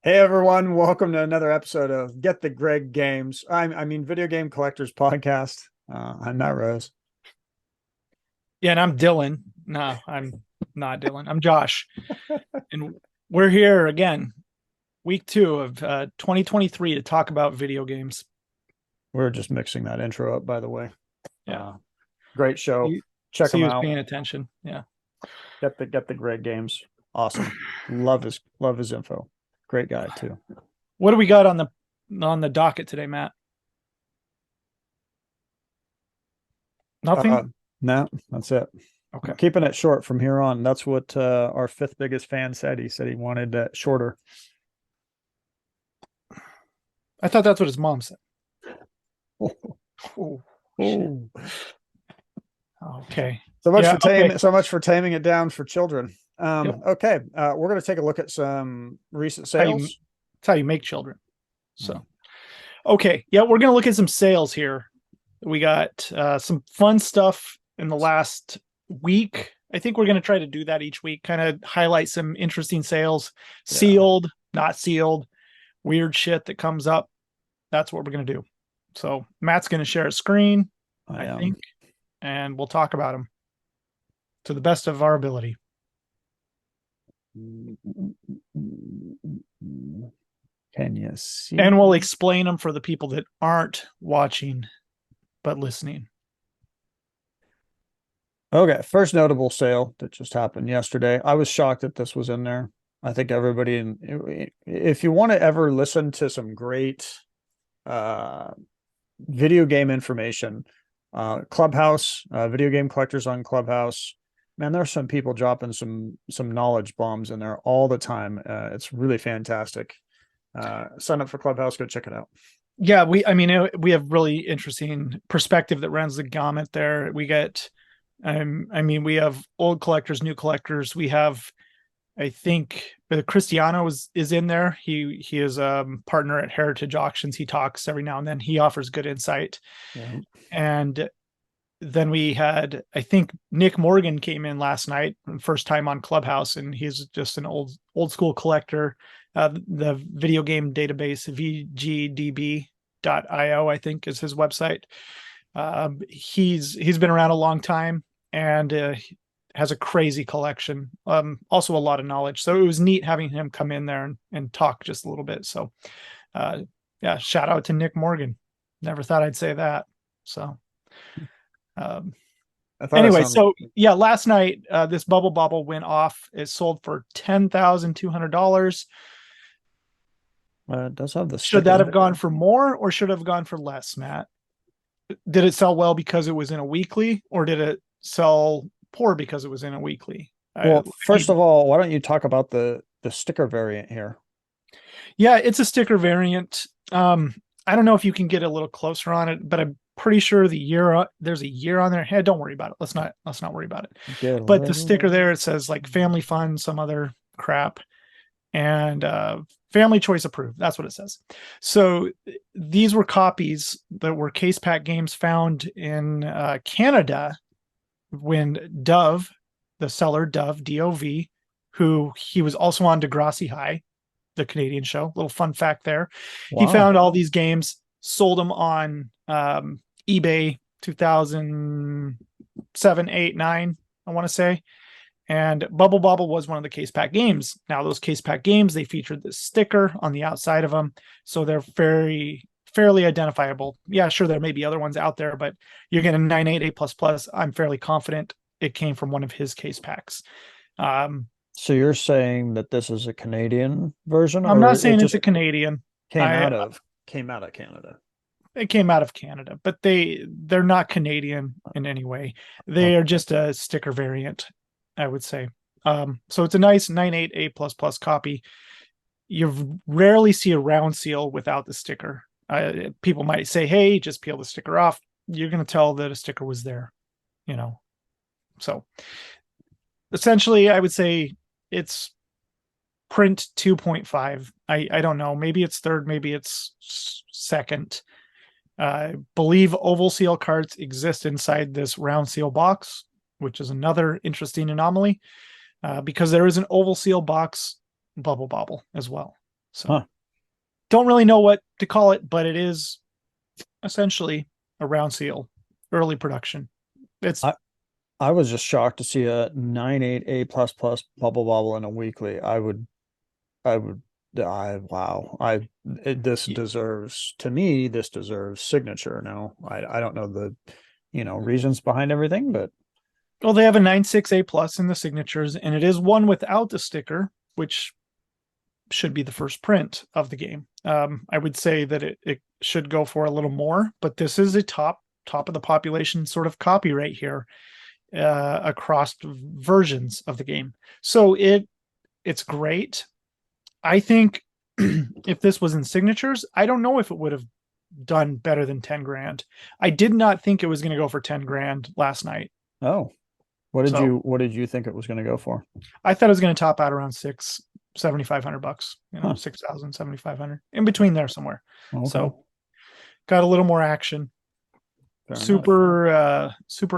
Hey everyone, welcome to another episode of Get the Greg Games. Video Game Collectors Podcast. I'm Matt Rose. Yeah, and I'm Dylan. No, I'm not Dylan. I'm Josh. And we're here again, week two of 2023 to talk about video games. We're just mixing that intro up, by the way. Yeah. Great show. You Check see them who's out. paying attention. Yeah. Get the Greg Games. Awesome. Love his info. Great guy too. What do we got on the docket today, Matt? Uh, Nothing? no, that's it. Okay. We're keeping it short from here on. That's what our fifth biggest fan said. He said he wanted it shorter. I thought that's what his mom said. Oh, Oh, shit. Okay. So much Yeah, for okay. taming it down for children. Yep. Okay, we're going to take a look at some recent How you, sales. that's how you make children. So, okay. Yeah, we're going to look at some sales here. We got some fun stuff in the last week. I think we're going to try to do that each week, kind of highlight some interesting sales, Yeah. sealed, not sealed, weird shit that comes up. That's what we're going to do. So Matt's going to share a screen, I think, and we'll talk about them to the best of our ability. Can you see? And we'll explain them for the people that aren't watching but listening. Okay, first notable sale that just happened yesterday. I was shocked that this was in there. I think everybody, if you want to ever listen to some great video game information, Clubhouse, video game collectors on Clubhouse, man, there's some people dropping some knowledge bombs in there all the time. It's really fantastic. Sign up for Clubhouse, go check it out. Yeah, we have really interesting perspective that runs the gamut there. We get we have old collectors, new collectors. We have, I think, Cristiano is in there. He is a partner at Heritage Auctions. He talks every now and then. He offers good insight. Yeah. And then we had, I think, Nick Morgan came in last night, first time on Clubhouse, and he's just an old school collector. The video game database vgdb.io, I think, is his website. He's been around a long time and has a crazy collection. Also a lot of knowledge. So it was neat having him come in there and talk just a little bit. So yeah, shout out to Nick Morgan. Never thought I'd say that. So anyway, so yeah, last night this bubble bobble went off. It sold for $10,200. It does have the Should that have gone for more or should have gone for less, Matt? Did it sell well because it was in a weekly, or did it sell poor because it was in a weekly? Well, first of all, why don't you talk about the sticker variant here? Yeah, it's a sticker variant. I don't know if you can get a little closer on it, but I'm pretty sure there's a year on there. Hey, don't worry about it. Let's not worry about it. But the sticker there, it says like family fun, some other crap, and family choice approved. That's what it says. So these were copies that were case pack games found in Canada when Dove, the seller Dove, D-O-V, who he was also on Degrassi High, the Canadian show. Little fun fact there. Wow. He found all these games, sold them on eBay 2007, 8, 9, I want to say. And Bubble Bobble was one of the case pack games. Now, those case pack games, they featured this sticker on the outside of them. So they're fairly identifiable. Yeah, sure, there may be other ones out there, but you're getting 988++. I'm fairly confident it came from one of his case packs. So you're saying that this is a Canadian version? I'm not saying it's a Canadian. Came out of Canada. It came out of Canada, but they're not Canadian in any way. They are just a sticker variant, I would say. So it's a nice 988++ copy. You rarely see a round seal without the sticker. People might say, hey, just peel the sticker off. You're going to tell that a sticker was there, So essentially, I would say it's print 2.5. I don't know. Maybe it's third, maybe it's second. I believe oval seal cards exist inside this round seal box, which is another interesting anomaly because there is an oval seal box Bubble Bobble as well. So don't really know what to call it, but it is essentially a round seal, early production. It's I was just shocked to see a 9.8 A plus plus bubble bobble in a weekly. I would wow. This deserves, to me, this deserves signature. Now, I don't know the, reasons behind everything, but well, they have a 9.6 A plus in the signatures, and it is one without the sticker, which should be the first print of the game. I would say that it should go for a little more, but this is a top of the population sort of copy right here across versions of the game. So it's great. I think if this was in signatures, I don't know if it would have done better than 10 grand. I did not think it was going to go for 10 grand last night. Oh, what did you think it was going to go for? I thought it was going to top out around $7,500, 6,000, 7,500 in between there somewhere. Okay. So got a little more action. Super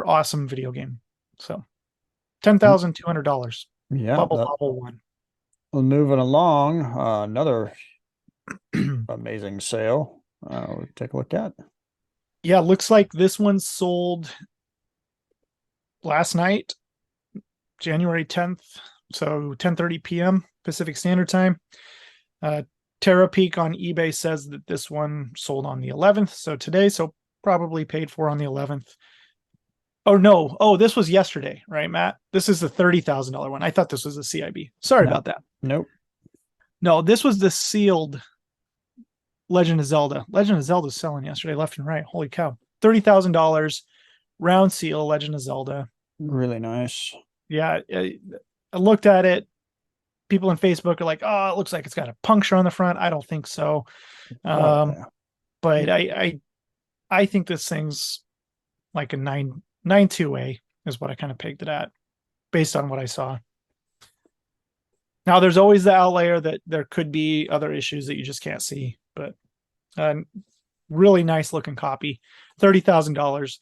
awesome video game. So $10,200. Yeah. Bubble one. Well, moving along, another amazing sale. We'll take a look at. Yeah, looks like this one sold last night, January 10th, so 10:30 p.m. Pacific Standard Time. Terra Peak on eBay says that this one sold on the 11th, so today, so probably paid for on the 11th. Oh, no. Oh, this was yesterday, right, Matt? This is the $30,000 one. I thought this was a CIB. Sorry about that. Nope. No, this was the sealed Legend of Zelda. Legend of Zelda is selling yesterday left and right. Holy cow. $30,000 round seal Legend of Zelda. Really nice. Yeah, I looked at it. People on Facebook are like, "Oh, it looks like it's got a puncture on the front." I don't think so. But I think this thing's like a 9.2A is what I kind of pegged it at based on what I saw. Now there's always the outlier that there could be other issues that you just can't see, but really nice looking copy. $30,000.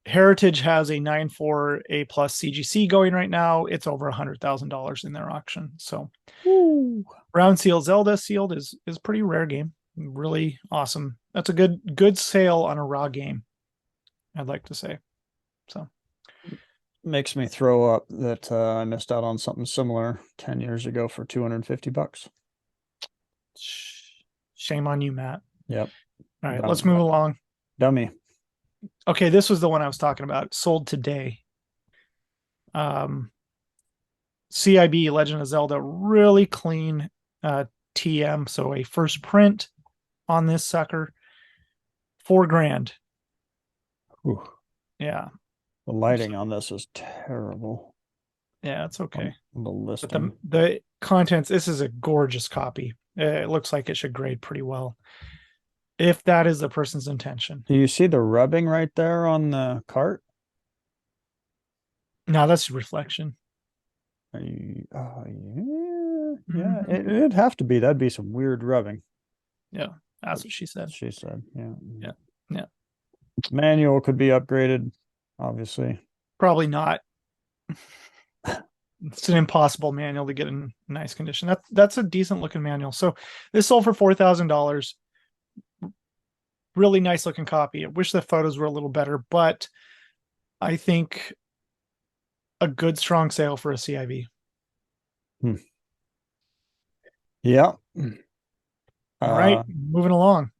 Heritage has a 9.4 A plus CGC going right now. It's over $100,000 in their auction. So round seal Zelda sealed is pretty rare game. Really awesome. That's a good sale on a raw game, I'd like to say. So makes me throw up that I missed out on something similar 10 years ago for $250. Shame on you, Matt. Yep. All right, let's move along. Dummy. Okay, this was the one I was talking about. Sold today. CIB Legend of Zelda, really clean TM. So a first print on this sucker, $4 grand. Ooh. Yeah. The lighting on this is terrible. Yeah, it's okay. The listing. But the contents, this is a gorgeous copy. It looks like it should grade pretty well, if that is the person's intention. Do you see the rubbing right there on the cart? No, that's reflection. Yeah, it'd have to be. That'd be some weird rubbing. Yeah, that's what she said. She said, yeah. Manual could be upgraded, obviously. Probably not. It's an impossible manual to get in nice condition. That's a decent looking manual. So this sold for $4,000. Really nice looking copy. I wish the photos were a little better, but I think a good strong sale for a CIV. Yeah. All right, moving along.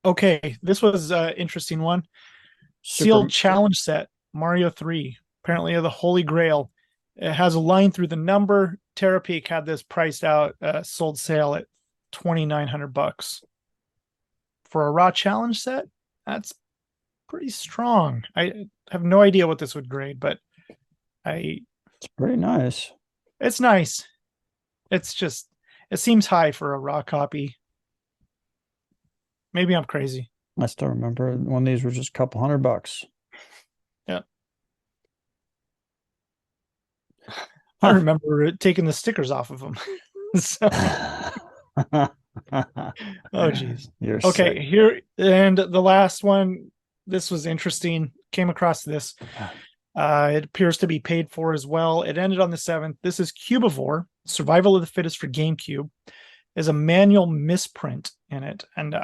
Okay, this was an interesting one. Sealed challenge set, Mario 3. Apparently the Holy Grail. It has a line through the number. Terra Peak had this priced out, sold sale at $2,900. For a raw challenge set, that's pretty strong. I have no idea what this would grade, but it's pretty nice. It's nice. It's just, it seems high for a raw copy. Maybe I'm crazy. I still remember when these were just a couple $100. Yeah. I remember taking the stickers off of them. So. Oh geez. You're okay. Sick. Here, and the last one. This was interesting. Came across this. It appears to be paid for as well. It ended on the 7th. This is Cubivore. Survival of the Fittest for GameCube. Is a manual misprint in it, and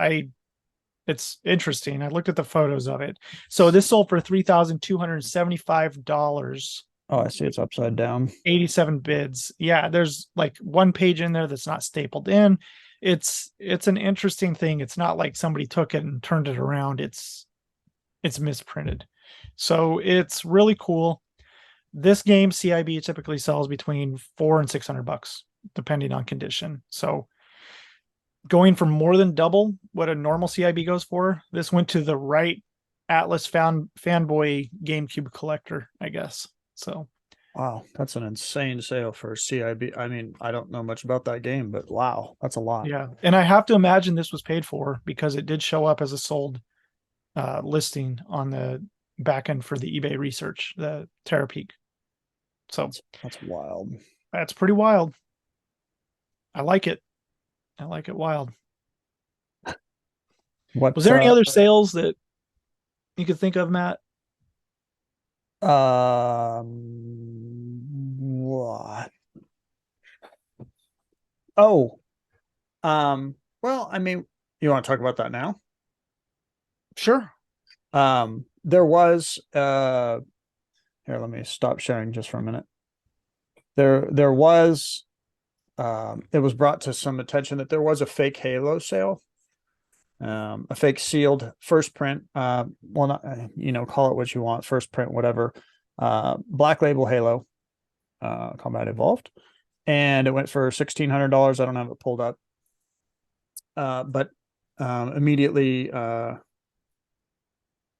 it's interesting. I looked at the photos of it. So this sold for $3,275. Oh, I see it's upside down. 87 bids. Yeah, there's like one page in there that's not stapled in. It's an interesting thing. It's not like somebody took it and turned it around. It's misprinted. So it's really cool. This game CIB typically sells between $400 and $600 depending on condition. So going for more than double what a normal CIB goes for, this went to the right Atlas fanboy GameCube collector, I guess. So wow, that's an insane sale for CIB. I mean, I don't know much about that game, but wow, that's a lot. yeah, and I have to imagine this was paid for because it did show up as a sold listing on the back end for the eBay research, the Terapeak. So that's wild. That's pretty wild. I like it. I like it wild. What was there any other sales that you could think of, Matt? What? Oh, well, I mean, you want to talk about that now? Sure. There was here, let me stop sharing just for a minute. There was it was brought to some attention that there was a fake Halo sale. A fake sealed first print, well, not, call it what you want, first print, whatever, black label Halo, Combat Evolved, and it went for $1,600. I don't have it pulled up, but immediately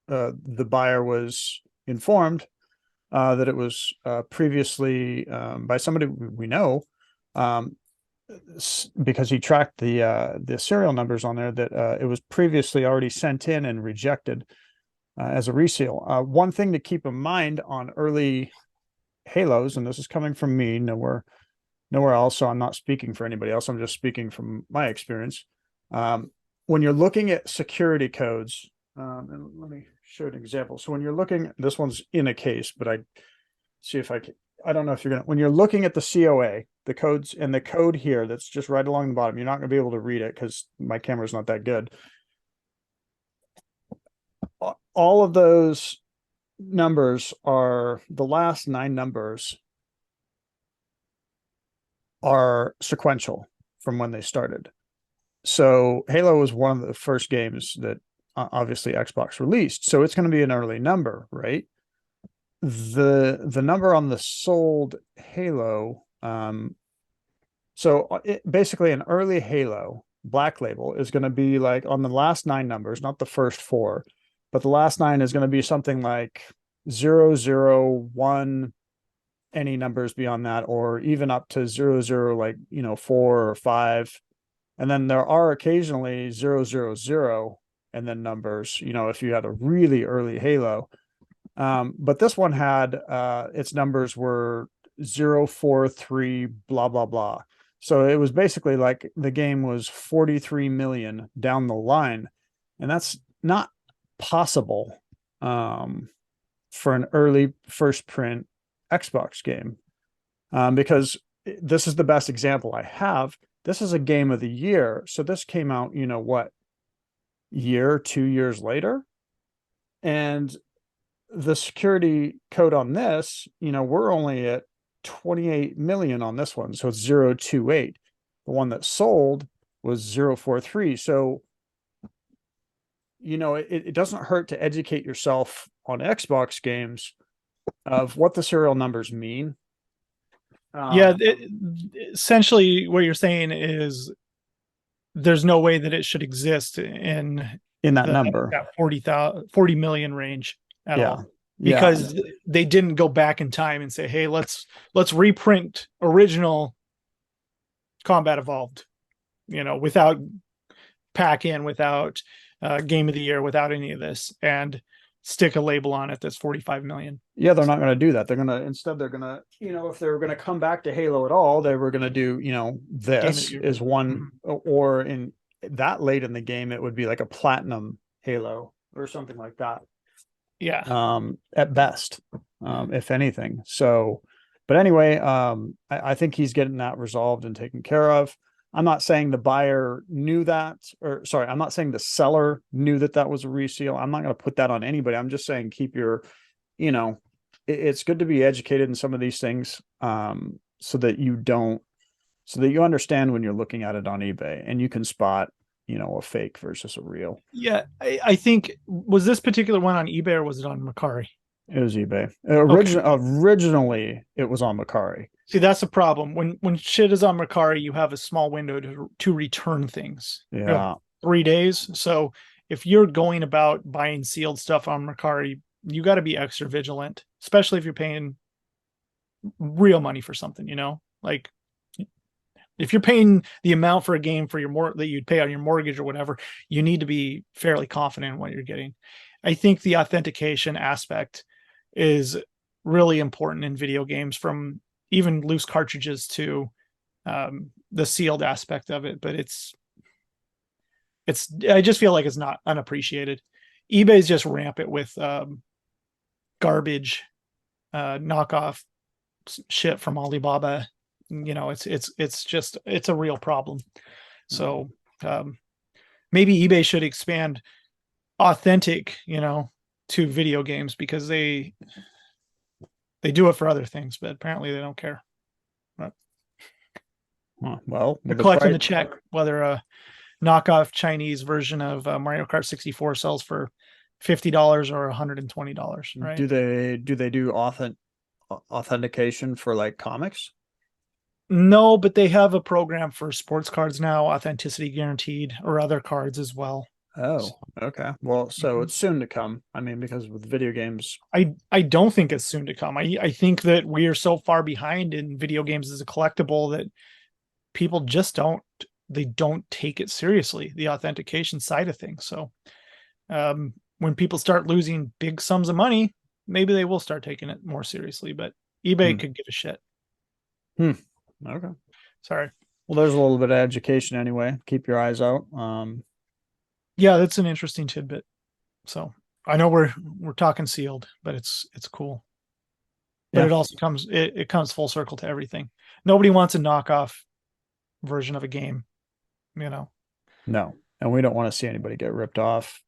the buyer was informed that it was previously by somebody we know, because he tracked the serial numbers on there, that it was previously already sent in and rejected as a resale. One thing to keep in mind on early Halos, and this is coming from me, nowhere else, so I'm not speaking for anybody else, I'm just speaking from my experience. When you're looking at security codes, and let me show an example. So when you're looking, this one's in a case, but I see if I can, I don't know if you're gonna, when you're looking at the COA, the codes and the code here that's just right along the bottom, you're not gonna be able to read it because my camera's not that good. All of those numbers are, the last 9 numbers are sequential from when they started. So Halo was one of the first games that obviously Xbox released, so it's going to be an early number, right? The number on the sold Halo, so basically an early Halo black label is going to be like on the last 9 numbers, not the first 4, but the last 9 is going to be something like 001, any numbers beyond that, or even up to 00, like 4 or 5. And then there are occasionally 000 and then numbers, if you had a really early Halo. But this one had its numbers were 043 blah blah blah. So it was basically like the game was 43 million down the line, and that's not possible for an early first print Xbox game, because this is the best example I have. This is a game of the year, so this came out, what, 2 years later, and the security code on this, we're only at 28 million on this one, so it's 028. The one that sold was 043. So it doesn't hurt to educate yourself on Xbox games of what the serial numbers mean. Yeah, essentially what you're saying is there's no way that it should exist in that number, that 40 million range at all, because they didn't go back in time and say, hey, let's reprint original Combat Evolved, without pack-in, without game of the year, without any of this, and stick a label on it that's 45 million. Yeah, they're not going to do that. They're going to, instead, they're going to, if they were going to come back to Halo at all, they were going to do, this is one, or in that late in the game, it would be like a platinum Halo or something like that. Yeah. At best, if anything. So, But anyway, I think he's getting that resolved and taken care of. I'm not saying the buyer knew that, or sorry, I'm not saying the seller knew that that was a reseal. I'm not going to put that on anybody. I'm just saying keep your, you know, it's good to be educated in some of these things, so that you don't, so that you understand when you're looking at it on eBay and you can spot, a fake versus a real. Yeah, I think, was this particular one on eBay or was it on Mercari? It was eBay. Okay. Originally, it was on Mercari. See, that's the problem. When shit is on Mercari, you have a small window to return things. You have Yeah. 3 days. So if you're going about buying sealed stuff on Mercari, you got to be extra vigilant, especially if you're paying real money for something, like if you're paying the amount for a game for your that you'd pay on your mortgage or whatever, you need to be fairly confident in what you're getting. I think the authentication aspect is really important in video games, from even loose cartridges to the sealed aspect of it. But I just feel like it's not unappreciated. eBay's just rampant with garbage, knockoff shit from Alibaba. It's a real problem. So maybe eBay should expand authentic, to video games, because they do it for other things, but apparently they don't care. But well, they're collecting the check, whether a knockoff Chinese version of Mario Kart 64 sells for $50 or $120, right? Do they do authentication for like comics? No, but they have a program for sports cards now, authenticity guaranteed, or other cards as well. Oh, okay. Well, so it's soon to come. I mean, because with video games, I don't think it's soon to come. I think that we are so far behind in video games as a collectible that people just don't take it seriously, the authentication side of things. So when people start losing big sums of money, maybe they will start taking it more seriously, but eBay could give a shit. Okay. Sorry. Well, there's a little bit of education anyway. Keep your eyes out. Yeah, that's an interesting tidbit. So I know we're talking sealed, but it's cool. But it also comes it comes full circle to everything. Nobody wants a knockoff version of a game, No, and we don't want to see anybody get ripped off.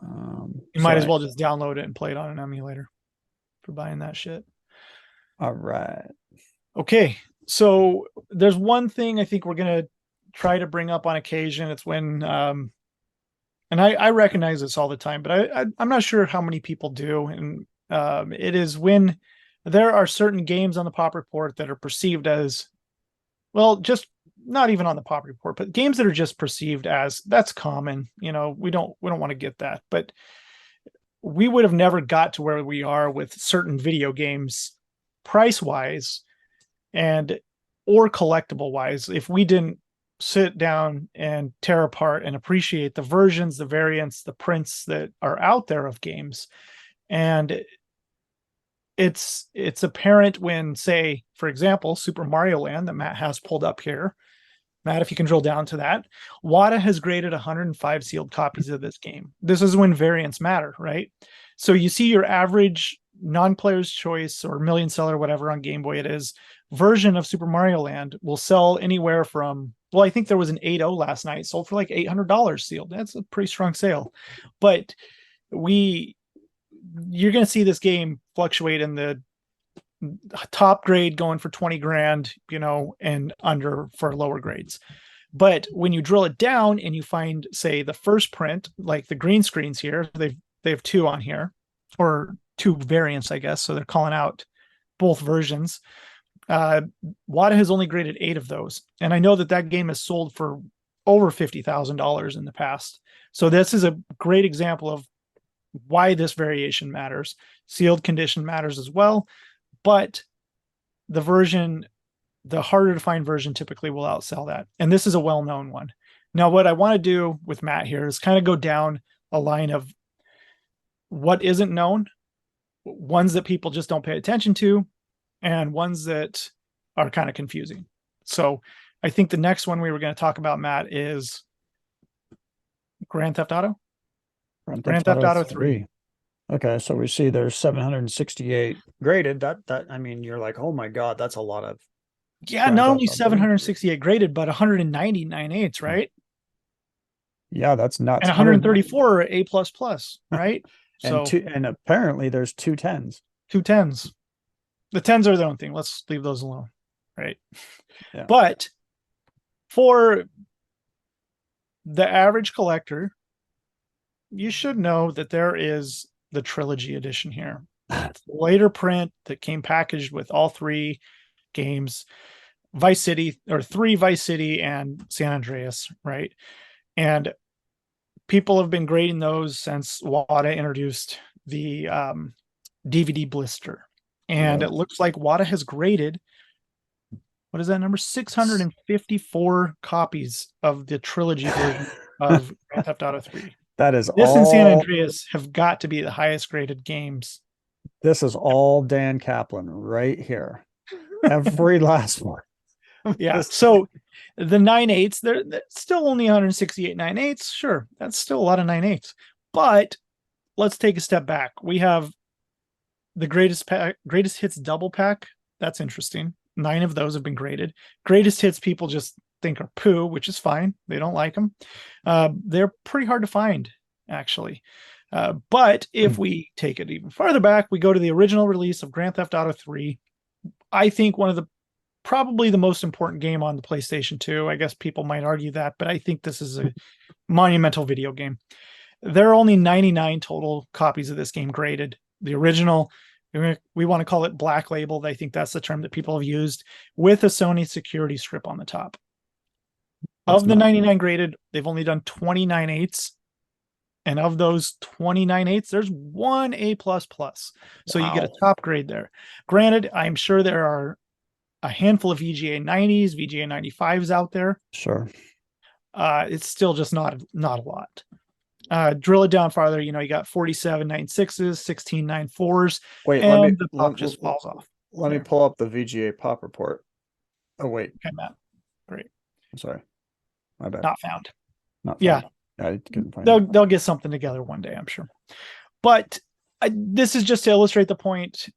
You might as well just download it and play it on an emulator for buying that shit. All right. Okay, so there's one thing I think we're gonna try to bring up on occasion. It's when and I recognize this all the time, but I'm not sure how many people do. And it is when there are certain games on the pop report that are perceived as, well, just not even on the pop report, but games that are just perceived as, that's common. We don't want to get that, but we would have never got to where we are with certain video games price wise and or collectible wise if we didn't sit down and tear apart and appreciate the versions, the variants, the prints that are out there of games. And it's apparent when, say, for example, Super Mario Land that Matt has pulled up here. Matt, if you can drill down to that, WATA has graded 105 sealed copies of this game. This is when variants matter, right? So you see your average non-player's choice or million seller, whatever on Game Boy it is, version of Super Mario Land will sell anywhere from, well, I think there was an 8.0 last night, sold for like $800 sealed. That's a pretty strong sale. But you're going to see this game fluctuate in the top grade going for 20 grand, and under for lower grades. But when you drill it down and you find, say, the first print, like the green screens here, they have two on here, or two variants, I guess. So they're calling out both versions. WATA has only graded 8 of those. And I know that game has sold for over $50,000 in the past. So this is a great example of why this variation matters. Sealed condition matters as well, but the harder to find version typically will outsell that. And this is a well-known one. Now, what I want to do with Matt here is kind of go down a line of what isn't known, ones that people just don't pay attention to, and ones that are kind of confusing. So I think the next one we were going to talk about, Matt, is Grand Theft Auto. Grand Theft Auto 3. Okay, so we see there's 768 graded. That I mean, you're like, oh my God, that's a lot of Yeah, Grand not Theft only Auto 3. 768 graded, but 199 eighths, right? Yeah, that's And nuts. 100 134 A plus plus, right? and So two, and apparently there's two tens. two tens. The tens are their own thing. Let's leave those alone, right? Yeah. But for the average collector, you should know that there is the trilogy edition here. It's a later print that came packaged with all three games, Vice City, or three Vice City and San Andreas, right? And people have been grading those since WATA introduced the DVD blister. And Yeah. it looks like WATA has graded, what is that number? 654 copies of the trilogy version of Grand Theft Auto 3. That is This and San all. Andreas have got to be the highest graded games. This is all Dan Kaplan right here. Every last one. Yeah. This, So the 9/8s, they're still only 168 9/8s. Sure. That's still a lot of 9/8s. But let's take a step back. We have the greatest hits double pack. That's interesting. 9 of those have been graded. Greatest hits people just think are poo, which is fine. They don't like them. They're pretty hard to find, actually. But if we take it even farther back, we go to the original release of Grand Theft Auto 3. I think one of the probably the most important game on the PlayStation 2. I guess people might argue that, but I think this is a monumental video game. There are only 99 total copies of this game graded. The original, we want to call it black labeled. I think that's the term that people have used, with a Sony security strip on the top. Of the 99 graded, they've only done 29 eighths. And of those 29 eighths, there's one A plus plus. So you get a top grade there. Granted, I'm sure there are a handful of VGA 90s, VGA 95s out there. Sure. It's still just not a lot. Drill it down farther, you got 47 9.6s, 16 9.4s. Wait, and the pop just falls off. Let me pull up the VGA pop report. Oh, wait. Okay, Matt. Great. I'm sorry. My bad. Not found. Not found. Yeah. I couldn't find it. They'll get something together one day, I'm sure. But this is just to illustrate the point.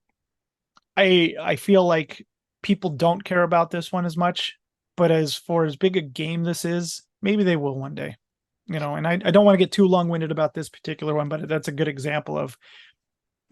I feel like people don't care about this one as much, but as for as big a game this is, maybe they will one day. And I don't want to get too long-winded about this particular one, but that's a good example of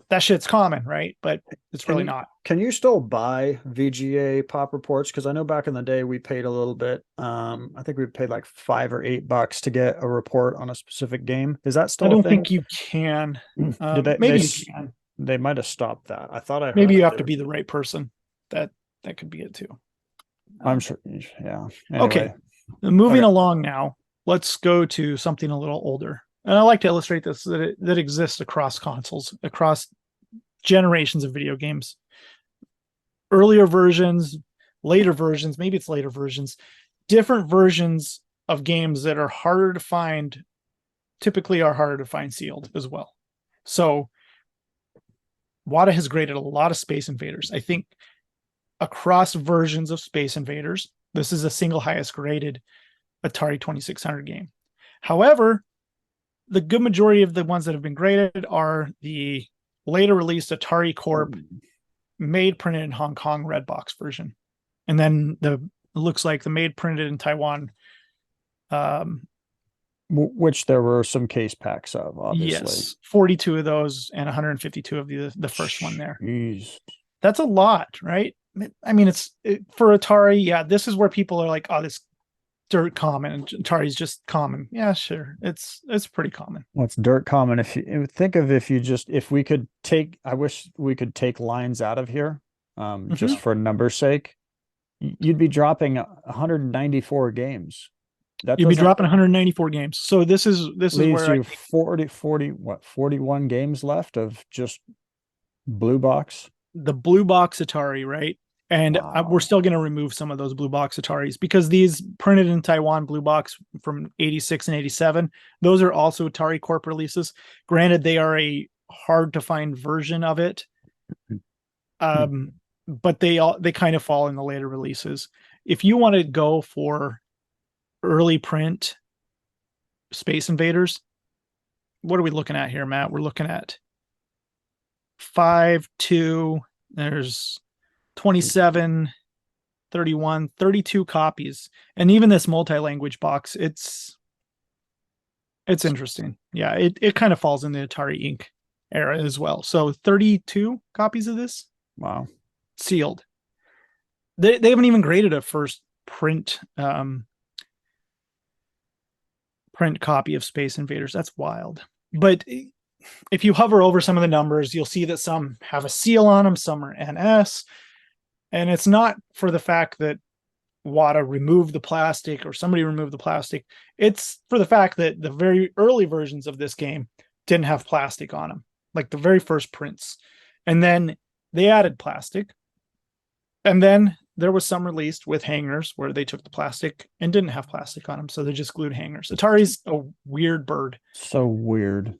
that shit's common, right? But it's really not. Can you still buy VGA pop reports? Because I know back in the day we paid a little bit. I think we paid like $5 or $8 to get a report on a specific game. Is that still? I don't think you can. Maybe you can. They might have stopped that. I thought I heard maybe you have to be the right person. That could be it too. I'm sure. Yeah. Anyway. Okay. Moving along now. Let's go to something a little older. And I like to illustrate this, that exists across consoles, across generations of video games. Earlier versions, later versions, maybe it's later versions, different versions of games that are harder to find, typically are harder to find sealed as well. So WATA has graded a lot of Space Invaders. I think across versions of Space Invaders, this is the single highest graded Atari 2600 game. However, the good majority of the ones that have been graded are the later released Atari Corp made printed in Hong Kong red box version. And then it looks like the made printed in Taiwan. Which there were some case packs of, obviously. Yes, 42 of those and 152 of the first one there. Jeez. That's a lot, right? I mean, for Atari, yeah, this is where people are like, oh, this dirt common, and Atari's just common. Yeah, sure. It's pretty common. Well, it's dirt common. If we could take, I wish we could take lines out of here, just for numbers' sake. You'd be dropping 194 games. You'd be dropping 194 games. So this is where you 41 games left of just blue box. The blue box Atari, right? And we're still going to remove some of those blue box Ataris because these printed in Taiwan blue box from 86 and 87, those are also Atari Corp releases. Granted, they are a hard to find version of it. But they kind of fall in the later releases. If you want to go for early print Space Invaders, what are we looking at here, Matt? We're looking at 5, 2, there's 27, 31, 32 copies. And even this multi-language box, it's interesting. Yeah, it kind of falls in the Atari Inc. era as well. So 32 copies of this Wow. sealed. They haven't even graded a first print copy of Space Invaders. That's wild. But if you hover over some of the numbers, you'll see that some have a seal on them, some are NS. And it's not for the fact that WATA removed the plastic or somebody removed the plastic. It's for the fact that the very early versions of this game didn't have plastic on them, like the very first prints. And then they added plastic. And then there was some released with hangers where they took the plastic and didn't have plastic on them. So they just glued hangers. Atari's a weird bird. So weird.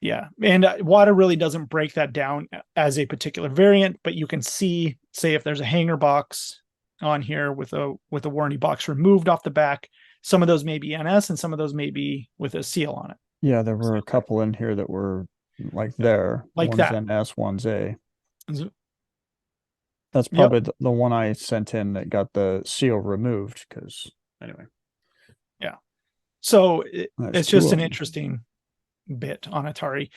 Yeah. And WATA really doesn't break that down as a particular variant, but you can see, say, if there's a hanger box on here with a warranty box removed off the back, some of those may be NS and some of those may be with a seal on it. Yeah, there were a couple in here that were like there. Like one's that. NS, one's A. Is That's probably the one I sent in that got the seal removed because anyway. Yeah. So it's just an them. interesting bit on Atari.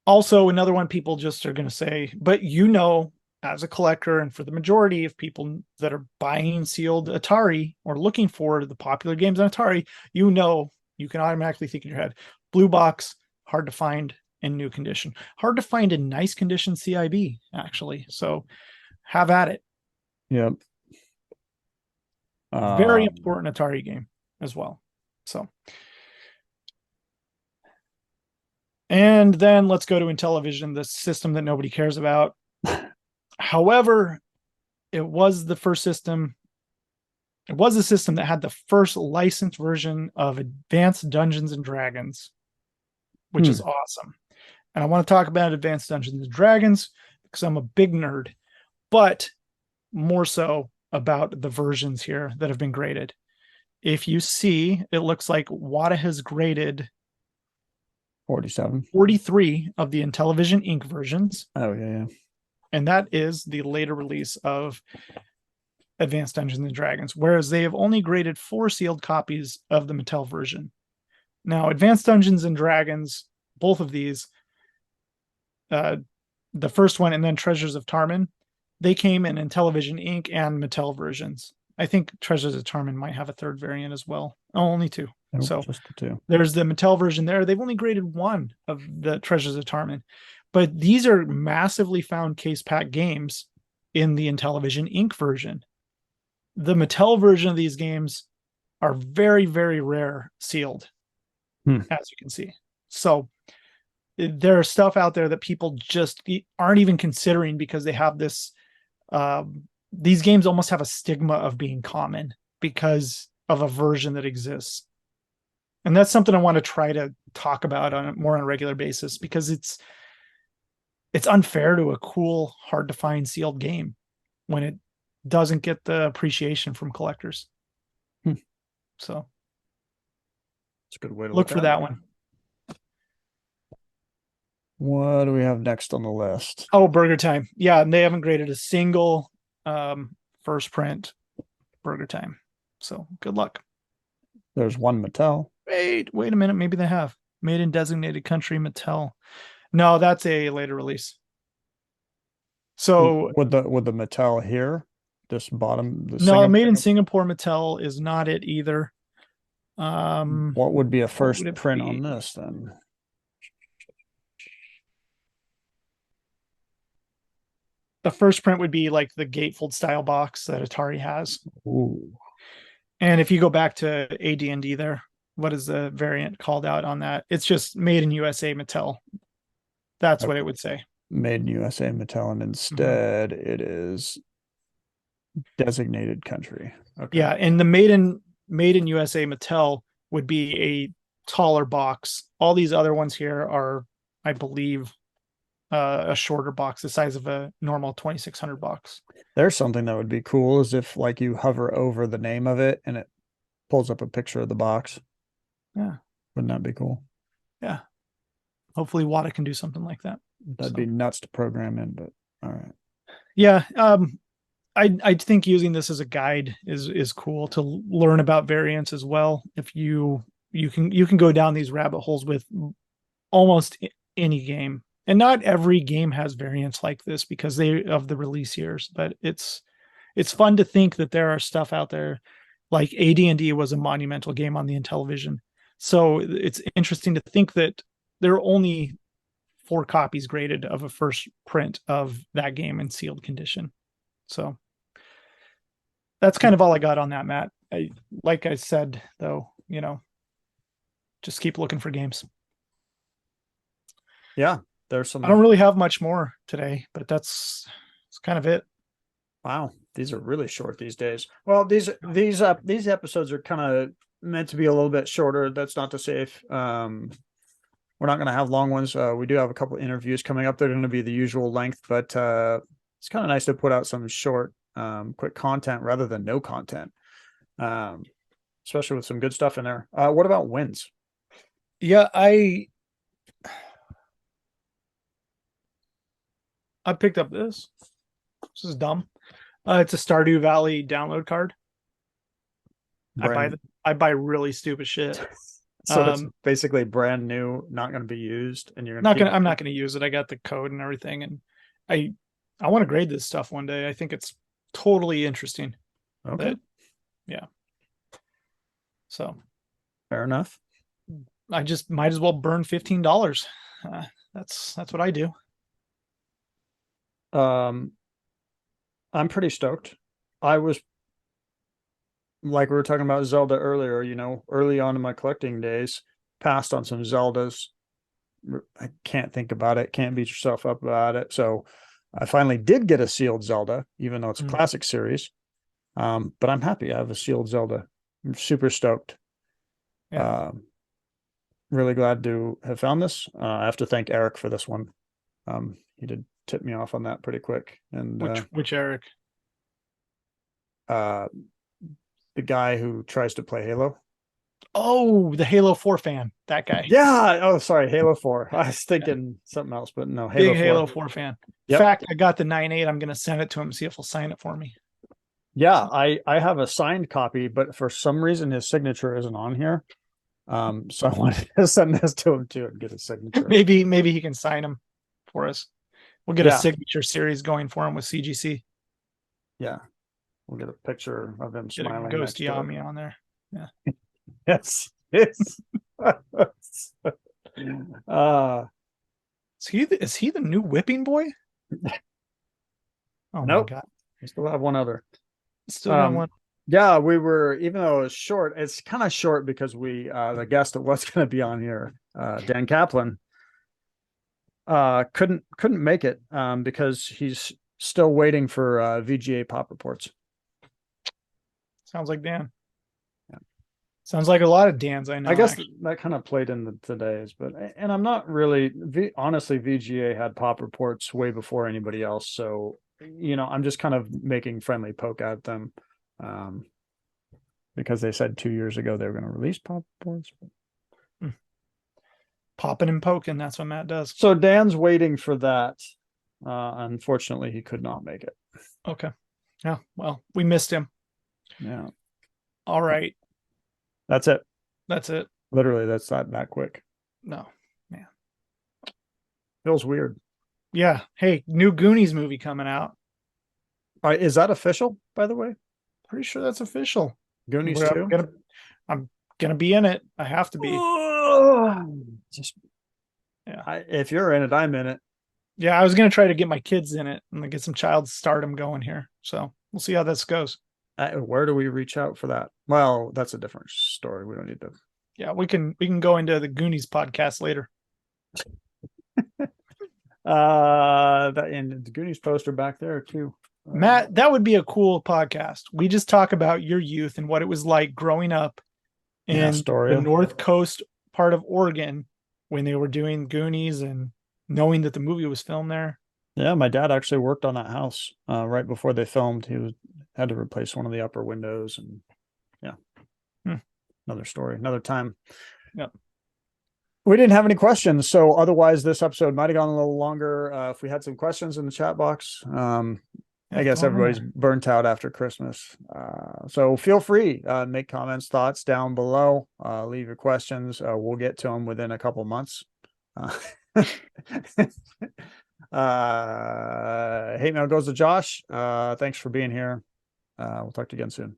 Also, another one people just are going to say, but you know, as a collector, and for the majority of people that are buying sealed Atari or looking for the popular games on Atari, you know, you can automatically think in your head, blue box, hard to find in new condition, hard to find in nice condition CIB, actually. So have at it. Yep. Very important Atari game as well. So, and then let's go to Intellivision, the system that nobody cares about. However, it was the first system. It was a system that had the first licensed version of Advanced Dungeons and Dragons, which is awesome. And I want to talk about Advanced Dungeons and Dragons because I'm a big nerd, but more so about the versions here that have been graded. If you see, it looks like WATA has graded 43 of the Intellivision Inc. versions. Oh, yeah. And that is the later release of Advanced Dungeons and Dragons, whereas they have only graded 4 sealed copies of the Mattel version. Now, Advanced Dungeons and Dragons, both of these, the first one and then Treasures of Tarman, they came in Intellivision Inc. and Mattel versions. I think Treasures of Tarman might have a third variant as well. Oh, only 2. Nope, so just the 2. There's the Mattel version there. They've only graded 1 of the Treasures of Tarman. But these are massively found case pack games in the Intellivision Inc. version. The Mattel version of these games are very, very rare sealed, as you can see. So there's stuff out there that people just aren't even considering because they have this. These games almost have a stigma of being common because of a version that exists. And that's something I want to try to talk about on a regular basis because it's unfair to a cool, hard to find sealed game when it doesn't get the appreciation from collectors. So it's a good way to look for that one. What do we have next on the list? Oh, Burger Time. Yeah, and they haven't graded a single first print Burger Time. So good luck. There's one Mattel. Wait a minute. Maybe they have. Made in designated country Mattel. No, that's a later release. So with the Mattel here, this bottom. No, made in Singapore Mattel is not it either. What would be a first print on this then? The first print would be like the gatefold style box that Atari has. Ooh. And if you go back to AD&D there, what is the variant called out on that? It's just made in USA Mattel. That's what it would say. Made in USA Mattel, and instead it is designated country. Okay. Yeah, and the made in USA Mattel would be a taller box. All these other ones here are, I believe, a shorter box, the size of a normal 2600 box. There's something that would be cool is if like you hover over the name of it and it pulls up a picture of the box. Yeah. Wouldn't that be cool? Yeah. Hopefully WATA can do something like that. That'd be nuts to program in, but all right. Yeah. I think using this as a guide is cool to learn about variants as well. If you can go down these rabbit holes with almost any game, and not every game has variants like this because they of the release years. But it's fun to think that there are stuff out there like AD&D was a monumental game on the Intellivision. So it's interesting to think that there are only 4 copies graded of a first print of that game in sealed condition. So that's kind of all I got on that, Matt. Like I said, though, just keep looking for games. Yeah, there's some. I don't really have much more today, but that's kind of it. Wow, these are really short these days. Well, these episodes are kind of meant to be a little bit shorter. That's not to say if we're not going to have long ones. We do have a couple of interviews coming up. They're going to be the usual length, but it's kind of nice to put out some short, quick content rather than no content, especially with some good stuff in there. What about wins? Yeah, I picked up this. This is dumb. It's a Stardew Valley download card. I buy really stupid shit. So it's basically brand new, not going to be used, and I'm not gonna use it. I got the code and everything, and I want to grade this stuff one day. I think it's totally interesting. Okay. Yeah. So fair enough. I just might as well burn $15. That's what I do. I'm pretty stoked. I was, like we were talking about Zelda earlier, early on in my collecting days, passed on some Zeldas. I can't think about it. Can't beat yourself up about it. So I finally did get a sealed Zelda, even though it's a classic series. But I'm happy I have a sealed Zelda. I'm super stoked. Yeah. Really glad to have found this. I have to thank Eric for this one. He did tip me off on that pretty quick. And which Eric? The guy who tries to play Halo. Oh, the Halo 4 fan. That guy. Yeah. Oh, sorry. Halo 4. I was thinking something else, but no. Big Halo 4 fan. Yep. In fact, I got the 9.8. I'm going to send it to him, see if he'll sign it for me. Yeah, I have a signed copy, but for some reason his signature isn't on here. So I wanted to send this to him too and get his signature. Maybe he can sign him for us. We'll get a signature series going for him with CGC. Yeah. We'll get a picture of him smiling. Get a Ghost Yami on there. Yeah. Yes. Is he the new whipping boy? Oh nope. my god. We still have one other. Still got one. Yeah, we were, even though it was short, it's kind of short because the guest that was going to be on here, Dan Kaplan, couldn't make it because he's still waiting for VGA pop reports. Sounds like Dan. Yeah. Sounds like a lot of Dans I know. I guess that kind of played in today's, and I'm not really, honestly, VGA had pop reports way before anybody else. So, I'm just kind of making friendly poke at them because they said 2 years ago they were going to release pop reports. Popping and poking, that's what Matt does. So Dan's waiting for that. Unfortunately, he could not make it. Okay. Yeah, well, we missed him. Yeah. All right. That's it. That's it. Literally, that's not that quick. No, man. Feels weird. Yeah. Hey, new Goonies movie coming out. All right, is that official, by the way? Pretty sure that's official. Goonies 2? I'm gonna be in it. I have to be. If you're in it, I'm in it. Yeah, I was gonna try to get my kids in it and get some child stardom going here. So we'll see how this goes. Where do we reach out for that? Well, that's a different story. We don't need to. Yeah, we can go into the Goonies podcast later. And the Goonies poster back there too. Matt, that would be a cool podcast. We just talk about your youth and what it was like growing up in the North Coast part of Oregon when they were doing Goonies and knowing that the movie was filmed there. Yeah, my dad actually worked on that house right before they filmed. He had to replace one of the upper windows, and yeah, another story, another time. Yep. We didn't have any questions, so otherwise this episode might have gone a little longer if we had some questions in the chat box. I guess everybody's burnt out after Christmas. So feel free, make comments, thoughts down below, leave your questions. We'll get to them within a couple months. Hate mail goes to Josh. Thanks for being here. We'll talk to you again soon.